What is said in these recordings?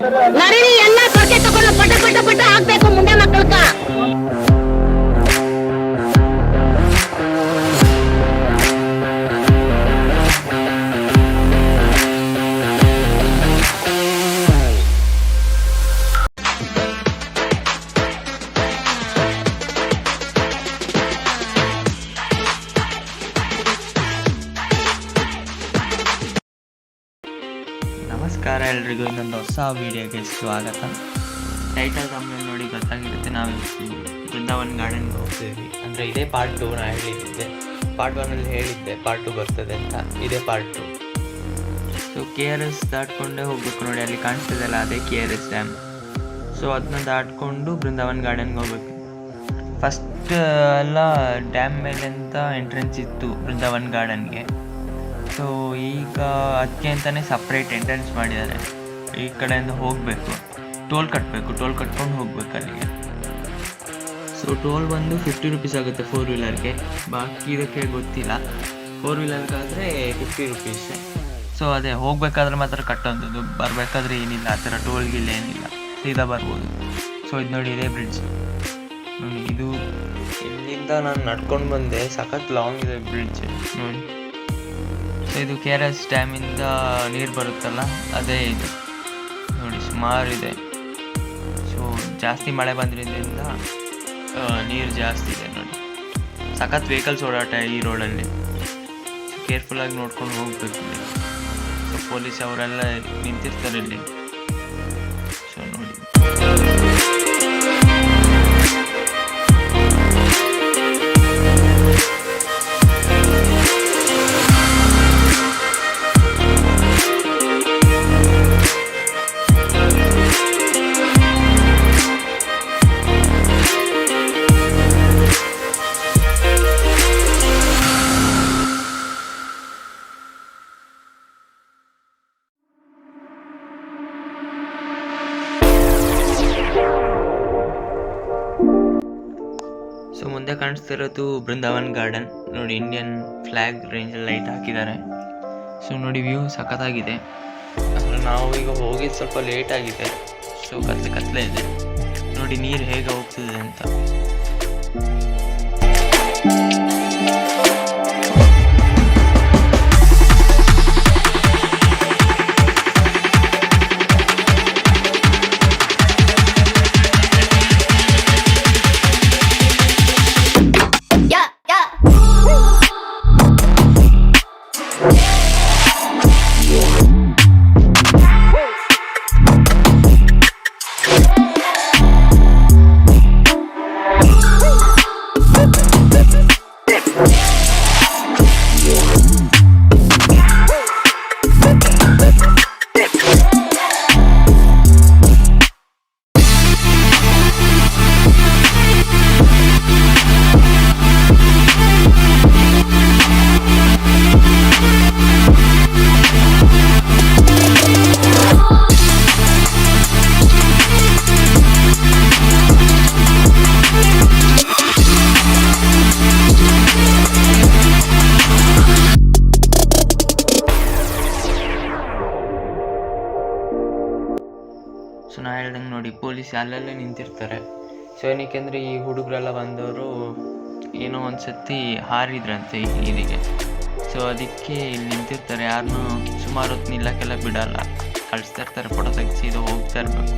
ನರಿನಿ ಎಲ್ಲ ಕೊರಕೆ ತಗೊಂಡು ಪಟ ಪಟ ಪಟ ಹಾಕ್ಬೇಕು ಮುಂದೆ ಮಕ್ಕಳಕ್ಕ. ನಮಸ್ಕಾರ ಎಲ್ರಿಗೂ, ಇನ್ನೊಂದು ಹೊಸ ವೀಡಿಯೋಗೆ ಸ್ವಾಗತ. ಟೈಟಲ್ ತಮ್ಮಲ್ಲಿ ನೋಡಿ ಗೊತ್ತಾಗಿರುತ್ತೆ, ನಾವು ಬೃಂದಾವನ್ ಗಾರ್ಡನ್ಗೆ ಹೋಗ್ತೀವಿ. ಅಂದರೆ ಇದೇ ಪಾರ್ಟ್ 2 ನಾನು ಹೇಳಿದ್ದೆ. ಪಾರ್ಟ್ 1 ಹೇಳಿದ್ದೆ ಪಾರ್ಟ್ 2 ಬರ್ತದೆ ಅಂತ. ಇದೇ ಪಾರ್ಟ್ 2. ಸೊ KRS ದಾಟ್ಕೊಂಡೇ ಹೋಗ್ಬೇಕು ನೋಡಿ, ಅಲ್ಲಿ ಕಾಣಿಸ್ತಿದೆಯಲ್ಲ ಅದೇ KRS ಡ್ಯಾಮ್. ಸೊ ಅದನ್ನ ದಾಟ್ಕೊಂಡು ಬೃಂದಾವನ್ ಗಾರ್ಡನ್ಗೆ ಹೋಗ್ಬೇಕು. ಫಸ್ಟ್ ಎಲ್ಲ ಡ್ಯಾಮ್ ಮೇಲೆ ಅಂತ ಎಂಟ್ರೆನ್ಸ್ ಇತ್ತು ಬೃಂದಾವನ್ ಗಾರ್ಡನ್ಗೆ. ಸೊ ಈಗ ಅದಕ್ಕೆ ಅಂತಲೇ ಸಪ್ರೇಟ್ ಎಂಟ್ರೆನ್ಸ್ ಮಾಡಿದ್ದಾರೆ. ಈ ಕಡೆಯಿಂದ ಹೋಗಬೇಕು, ಟೋಲ್ ಕಟ್ಟಬೇಕು, ಟೋಲ್ ಕಟ್ಕೊಂಡು ಹೋಗ್ಬೇಕು ಅಲ್ಲಿಗೆ. ಸೊ ಟೋಲ್ ಬಂದು 50 ರುಪೀಸ್ ಆಗುತ್ತೆ 4 ವೀಲರ್ಗೆ. ಬಾಕಿ ಇದಕ್ಕೆ ಗೊತ್ತಿಲ್ಲ. 4 ವೀಲರ್ಗಾದರೆ 50 ರುಪೀಸ್. ಸೊ ಅದೇ ಹೋಗ್ಬೇಕಾದ್ರೆ ಮಾತ್ರ ಕಟ್ಟೋಂಥದ್ದು, ಬರಬೇಕಾದ್ರೆ ಏನಿಲ್ಲ ಆ ಥರ ಟೋಲ್ಗಿಲ್ಲ ಏನಿಲ್ಲ, ಸೀದಾ ಬರ್ಬೋದು. ಸೊ ಇದು ನೋಡಿ, ಇದೇ ಬ್ರಿಡ್ಜ್ ನೋಡಿ. ಇದು ಇಲ್ಲಿಂದ ನಾನು ನಡ್ಕೊಂಡು ಬಂದೆ, ಸಖತ್ ಲಾಂಗ್ ಇದೆ ಬ್ರಿಡ್ಜ್ ನೋಡಿ. ಸೊ ಇದು KRS ಡ್ಯಾಮಿಂದ ನೀರು ಬರುತ್ತಲ್ಲ ಅದೇ ಇದು ನೋಡಿ, ಸುಮಾರು ಇದೆ. ಸೊ ಜಾಸ್ತಿ ಮಳೆ ಬಂದ್ರಿಂದ ನೀರು ಜಾಸ್ತಿ ಇದೆ ನೋಡಿ. ಸಖತ್ ವೆಹಿಕಲ್ಸ್ ಓಡಾಟ ಈ ರೋಡಲ್ಲಿ. ಸೊ ಕೇರ್ಫುಲ್ಲಾಗಿ ನೋಡ್ಕೊಂಡು ಹೋಗ್ಬೇಕು ಇಲ್ಲಿ. ಸೊ ಪೊಲೀಸ್ ಅವರೆಲ್ಲ ನಿಂತಿರ್ತಾರೆ ಇಲ್ಲಿ. ಸೊ ನೋಡಿ, ಸೊ ಮುಂದೆ ಕಾಣಿಸ್ತಿರೋದು ಬೃಂದಾವನ್ ಗಾರ್ಡನ್ ನೋಡಿ. ಇಂಡಿಯನ್ ಫ್ಲ್ಯಾಗ್ ರೇಂಜ್ ಲೈಟ್ ಹಾಕಿದ್ದಾರೆ. ಸೊ ನೋಡಿ, ವ್ಯೂ ಸಖತ್ತಾಗಿದೆ. ಅಂದರೆ ನಾವು ಈಗ ಹೋಗಿದ್ದು ಸ್ವಲ್ಪ ಲೇಟ್ ಆಗಿದೆ. ಸೊ ಕತ್ಲೆ ಇದೆ ನೋಡಿ, ನೀರು ಹೇಗೆ ಹೋಗ್ತಿದೆ ಅಂತ. ಸೊ ನಾ ಹೇಳ್ದಂಗೆ ನೋಡಿ, ಪೊಲೀಸ್ ಅಲ್ಲಲ್ಲೇ ನಿಂತಿರ್ತಾರೆ. ಸೊ ಏನಕ್ಕೆಂದರೆ ಈ ಹುಡುಗರೆಲ್ಲ ಬಂದವರು ಏನೋ ಒಂದು ಸತಿ ಹಾರಿದ್ರಂತೆ ಇಲ್ಲಿಗೆ. ಸೊ ಅದಕ್ಕೆ ಇಲ್ಲಿ ನಿಂತಿರ್ತಾರೆ. ಯಾರನ್ನೂ ಸುಮಾರು ಹೊತ್ತು ನಿಲ್ಲಕ್ಕೆಲ್ಲ ಬಿಡಲ್ಲ, ಕಳಿಸ್ತಾ ಇರ್ತಾರೆ, ಫೋಟೋ ತೆಗಿಸಿ ಇದು ಹೋಗ್ತಾ ಇರಬೇಕು.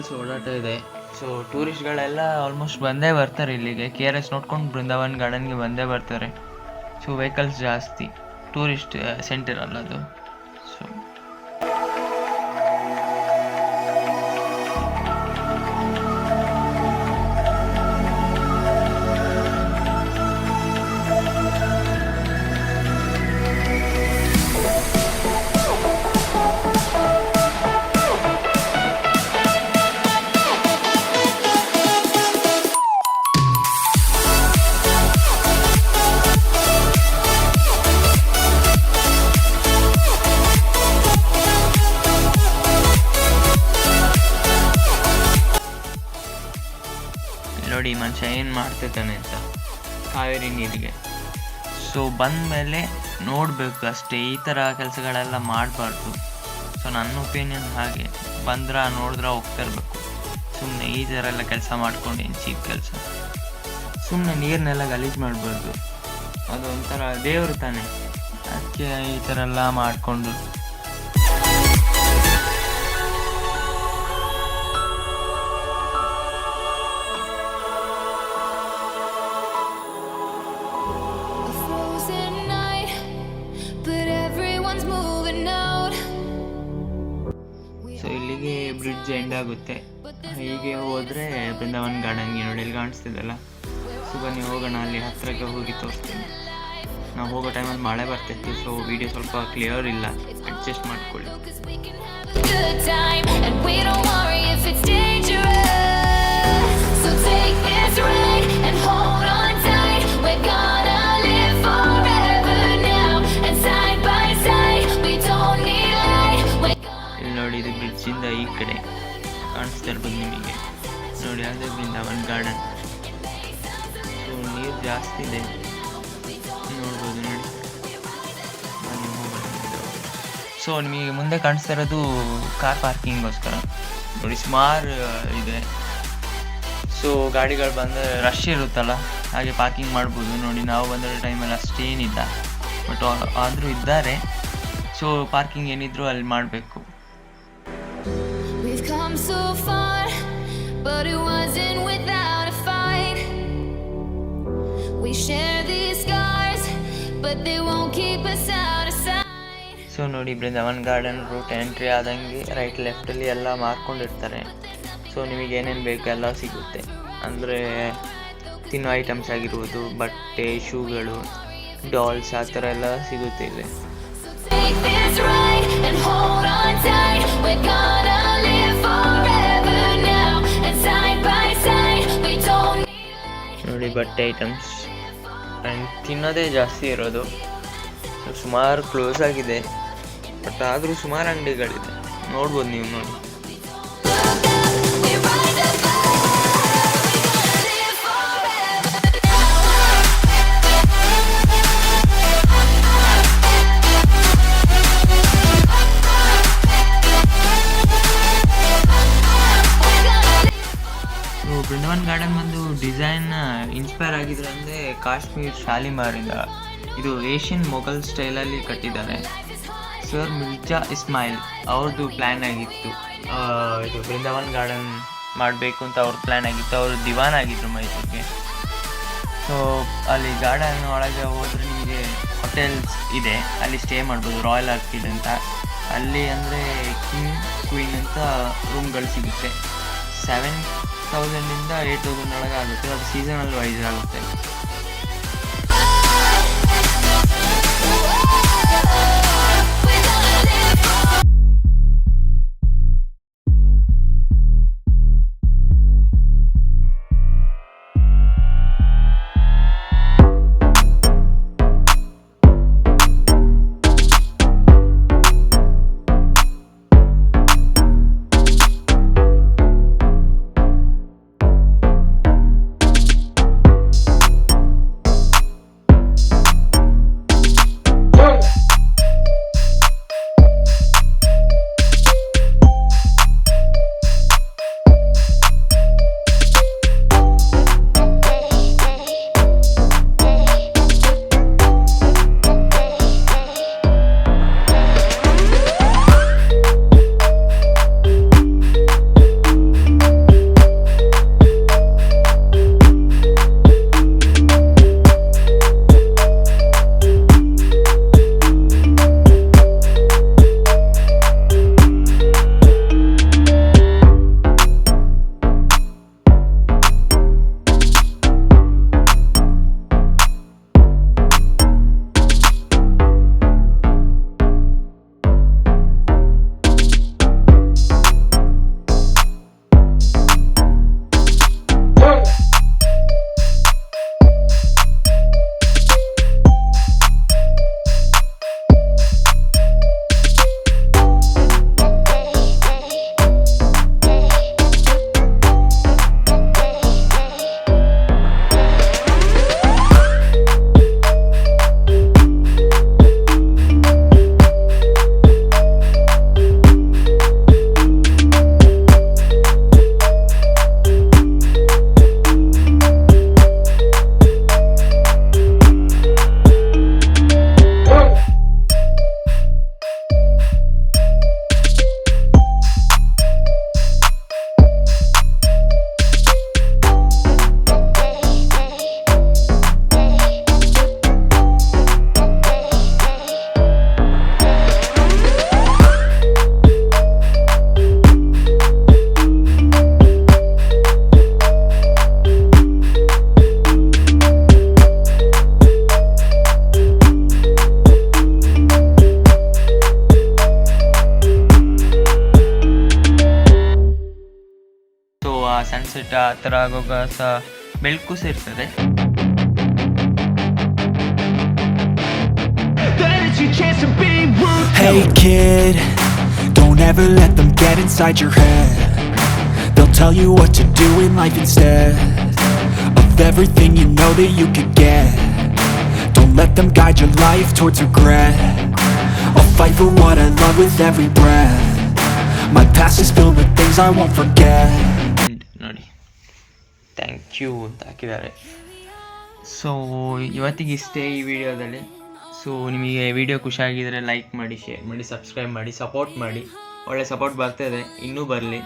ವೆಹಿಕಲ್ಸ್ ಓಡಾಟ ಇದೆ. ಸೊ ಟೂರಿಸ್ಟ್ಗಳೆಲ್ಲ ಆಲ್ಮೋಸ್ಟ್ ಬಂದೇ ಬರ್ತಾರೆ ಇಲ್ಲಿಗೆ. KRS ನೋಡ್ಕೊಂಡು ಬೃಂದಾವನ್ ಗಾರ್ಡನ್ಗೆ ಬಂದೇ ಬರ್ತಾರೆ. ಸೊ ವೆಹಿಕಲ್ಸ್ ಜಾಸ್ತಿ, ಟೂರಿಸ್ಟ್ ಸೆಂಟರ್ ಅಲ್ಲ ಅದು. ಸೊ ನೋಡಿ ಮನುಷ್ಯ ಏನು ಮಾಡ್ತಿದ್ದಾನೆ ಅಂತ ಕಾವೇರಿ ನೀರಿಗೆ. ಸೊ ಬಂದಮೇಲೆ ನೋಡಬೇಕು ಅಷ್ಟೇ, ಈ ಥರ ಕೆಲಸಗಳೆಲ್ಲ ಮಾಡಬಾರ್ದು. ಸೊ ನನ್ನ ಒಪಿನಿಯನ್ ಹಾಗೆ, ನೋಡಿದ್ರೆ ಹೋಗ್ತಾ ಇರಬೇಕು. ಸುಮ್ಮನೆ ಈ ಥರ ಎಲ್ಲ ಕೆಲಸ ಮಾಡ್ಕೊಂಡು ಏನು ಚೀಪ್ ಕೆಲಸ. ಸುಮ್ಮನೆ ನೀರನ್ನೆಲ್ಲ ಗಲೀಜು ಮಾಡಬಾರ್ದು, ಅದು ಒಂಥರ ದೇವರು ತಾನೆ, ಅದಕ್ಕೆ ಈ ಥರ ಎಲ್ಲ ಮಾಡಿಕೊಂಡು. ಸೊ ಇಲ್ಲಿಗೆ ಬ್ರಿಡ್ಜ್ ಎಂಡ್ ಆಗುತ್ತೆ. ಹೀಗೆ ಹೋದರೆ ಬೃಂದಾವನ್ ಗಾರ್ಡನ್ಗೆ ನೋಡಿ ಇಲ್ಲಿ ಕಾಣಿಸ್ತಿದ್ದಲ್ಲ. ಸೊ ಬನ್ನಿ ಹೋಗೋಣ, ಅಲ್ಲಿ ಹತ್ತಿರಕ್ಕೆ ಹೋಗಿ ತೋರಿಸ್ತೀನಿ. ನಾವು ಹೋಗೋ ಟೈಮಲ್ಲಿ ಮಳೆ ಬರ್ತಿತ್ತು, ಸೊ ವಿಡಿಯೋ ಸ್ವಲ್ಪ ಕ್ಲಿಯರ್ ಇಲ್ಲ, ಅಡ್ಜಸ್ಟ್ ಮಾಡ್ಕೊಳ್ಳಿ. ನೋಡಿ ಇದು ಬ್ರಿಡ್ಜಿಂದ ಈ ಕಡೆ ಕಾಣಿಸ್ತಾ ಇರ್ಬೋದು ನಿಮಗೆ. ನೋಡಿ ಅದೇ ಬೃಂದಾವನ್ ಗಾರ್ಡನ್. ಸೊ ನೀರು ಜಾಸ್ತಿ ಇದೆ ನೋಡ್ಬೋದು ನೋಡಿ. ಸೊ ನಿಮಗೆ ಮುಂದೆ ಕಾಣಿಸ್ತಾ ಇರೋದು ಕಾರ್ ಪಾರ್ಕಿಂಗ್ಗೋಸ್ಕರ ನೋಡಿ, ಸುಮಾರು ಇದೆ. ಸೊ ಗಾಡಿಗಳು ಬಂದರೆ ರಶ್ ಇರುತ್ತಲ್ಲ, ಹಾಗೆ ಪಾರ್ಕಿಂಗ್ ಮಾಡ್ಬೋದು. ನೋಡಿ ನಾವು ಬಂದಿರೋ ಟೈಮಲ್ಲಿ ಅಷ್ಟೇನಿಲ್ಲ, ಬಟ್ ಆದರೂ ಇದ್ದಾರೆ. ಸೊ ಪಾರ್ಕಿಂಗ್ ಏನಿದ್ರು ಅಲ್ಲಿ ಮಾಡಬೇಕು. We've come so far, but it wasn't without a fight. We share these scars, but they won't keep us out of sight. So ನೋಡಿ ಬೃಂದಾವನ್ ಗಾರ್ಡನ್ ರೂಟ್ ಎಂಟ್ರಿ ಆದಂಗೆ ರೈಟ್ ಲೆಫ್ಟಲ್ಲಿ ಎಲ್ಲ ಮಾರ್ಕೊಂಡಿರ್ತಾರೆ. ಸೊ ನಿಮಗೆ ಏನೇನು ಬೇಕು ಎಲ್ಲ ಸಿಗುತ್ತೆ. ಅಂದರೆ ತಿನ್ನೋ ಐಟಮ್ಸ್ ಆಗಿರ್ಬೋದು, ಬಟ್ಟೆ, ಶೂಗಳು, ಡಾಲ್ಸ್, ಆ ಥರ ಎಲ್ಲ ಸಿಗುತ್ತೆ ಇಲ್ಲಿ. Take this ride and hold on tight. We're gonna live forever now, and side by side we don't need. ನೋಡಿ ಬಟ್ಟೆ ಐಟಮ್ಸ್ ಆ್ಯಂಡ್ ತಿನ್ನೋದೇ ಜಾಸ್ತಿ ಇರೋದು. ಸೊ ಸುಮಾರು ಕ್ಲೋಸ್ ಆಗಿದೆ, ಬಟ್ ಆದರೂ ಸುಮಾರು ಅಂಗಡಿಗಳಿದೆ, ನೋಡ್ಬೋದು ನೀವು. ನೋಡಿ We rise above. We're gonna live forever now. Brindavan garden ಬಂದು ಡಿಸೈನ್ ಇನ್ಸ್ಪೈರ್ ಆಗಿದ್ರೆ ಅಂದರೆ ಕಾಶ್ಮೀರ್ ಶಾಲಿಮಾರಿಂದ. ಇದು ಏಷ್ಯನ್ ಮೊಘಲ್ ಸ್ಟೈಲಲ್ಲಿ ಕಟ್ಟಿದ್ದಾರೆ. ಸರ್ ಮಿರ್ಜಾ ಇಸ್ಮಾಯಿಲ್ ಅವ್ರದ್ದು ಪ್ಲ್ಯಾನ್ ಆಗಿತ್ತು, ಇದು ಬೃಂದಾವನ್ ಗಾರ್ಡನ್ ಮಾಡಬೇಕು ಅಂತ ಅವ್ರ ಪ್ಲ್ಯಾನ್ ಆಗಿತ್ತು. ಅವರು ದಿವಾನ್ ಆಗಿದ್ದರು ಮೈಸೂರಿಗೆ. ಸೊ ಅಲ್ಲಿ ಗಾರ್ಡನ್ ಒಳಗೆ ಹೋದರೆ ನಿಮಗೆ ಹೋಟೆಲ್ಸ್ ಇದೆ, ಅಲ್ಲಿ ಸ್ಟೇ ಮಾಡ್ಬೋದು. ರಾಯಲ್ ಆರ್ಕಿಡ್ ಅಂತ ಅಲ್ಲಿ, ಅಂದರೆ ಕಿಂಗ್ ಕ್ವೀನ್ ಅಂತ ರೂಮ್ಗಳು ಸಿಗುತ್ತೆ. 7,000 8,000 ಒಳಗೆ ಆಗುತ್ತೆ. ಅದು ಸೀಸನಲ್ ವೈಸ್ ಆಗುತ್ತೆ. ಆ ಸನ್ಸೆಟ್ ಆ ಥರ ಆಗುವಾಗ ಸಹ ಬೆಳಕು ಸಹ ಇರ್ತದೆ. Hey kid, don't ever let them get inside your head. They'll tell you what to do in life instead of everything you know that you could get. Don't let them guide your life towards regret. I'll fight for what I love with every breath. My past is filled with things I won't forget. ನೋಡಿ, thank you ಅಂತ ಹಾಕಿದ್ದಾರೆ. So ಇವತ್ತಿಗೆ ಇಷ್ಟೇ ಈ ವಿಡಿಯೋದಲ್ಲಿ. So ನಿಮಗೆ video ಖುಷಿಯಾಗಿದ್ದರೆ like ಮಾಡಿ, share ಮಾಡಿ, ಸಬ್ಸ್ಕ್ರೈಬ್ ಮಾಡಿ, ಸಪೋರ್ಟ್ ಮಾಡಿ. ಒಳ್ಳೆ ಸಪೋರ್ಟ್ ಬರ್ತಾಯಿದೆ, ಇನ್ನೂ ಬರಲಿ.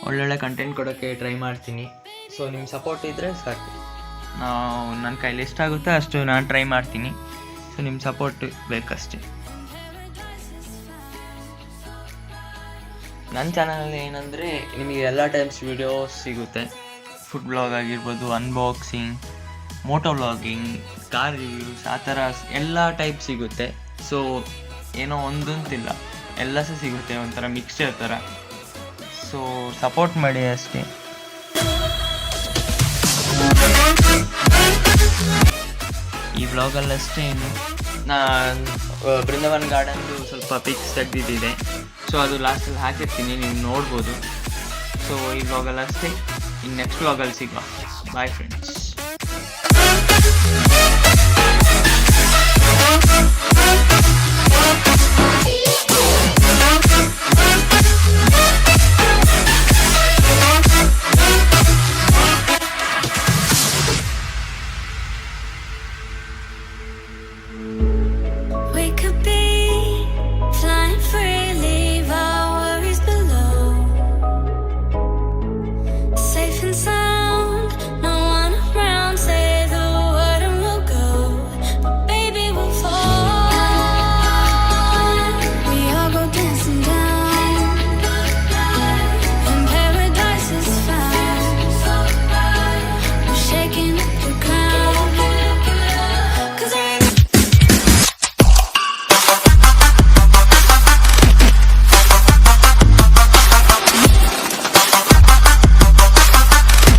ಒಳ್ಳೊಳ್ಳೆ ಕಂಟೆಂಟ್ ಕೊಡೋಕ್ಕೆ ಟ್ರೈ ಮಾಡ್ತೀನಿ. ಸೊ ನಿಮ್ಮ ಸಪೋರ್ಟ್ ಇದ್ದರೆ ಸಾಕು. ನನ್ನ ಕೈಲಿ ಎಷ್ಟಾಗುತ್ತೋ ಅಷ್ಟು ನಾನು ಟ್ರೈ ಮಾಡ್ತೀನಿ. ಸೊ ನಿಮ್ಮ ಸಪೋರ್ಟ್ ಬೇಕಷ್ಟೇ. ನನ್ನ ಚಾನಲಲ್ಲಿ ಏನಂದರೆ ನಿಮಗೆ ಎಲ್ಲ ಟೈಪ್ಸ್ ವಿಡಿಯೋಸ್ ಸಿಗುತ್ತೆ. ಫುಡ್ ಬ್ಲಾಗ್ ಆಗಿರ್ಬೋದು, unboxing, moto vlogging, car reviews, ಆ ಥರ ಎಲ್ಲ ಟೈಪ್ ಸಿಗುತ್ತೆ. ಸೊ ಏನೋ ಒಂದಂತಿಲ್ಲ, ಎಲ್ಲ ಸಹ ಸಿಗುತ್ತೆ, ಒಂಥರ ಮಿಕ್ಸ್ಚರ್ ಥರ. ಸೊ ಸಪೋರ್ಟ್ ಮಾಡಿ ಅಷ್ಟೇ. ಈ ವ್ಲಾಗಲ್ಲಷ್ಟೇ. ನಾನು ಬೃಂದಾವನ್ ಗಾರ್ಡನ್ದು ಸ್ವಲ್ಪ ಪಿಕ್ಸ್ ತೆಗೆದಿದ್ದಿದೆ. ಸೊ ಅದು ಲಾಸ್ಟಲ್ಲಿ ಹಾಕಿರ್ತೀನಿ, ನೀವು ನೋಡ್ಬೋದು. ಸೊ ಈ ವ್ಲಾಗಲ್ಲಿ ಅಷ್ಟೇ. ಇನ್ನು ನೆಕ್ಸ್ಟ್ ವ್ಲಾಗಲ್ಲಿ ಸಿಗುವ. Bye friends.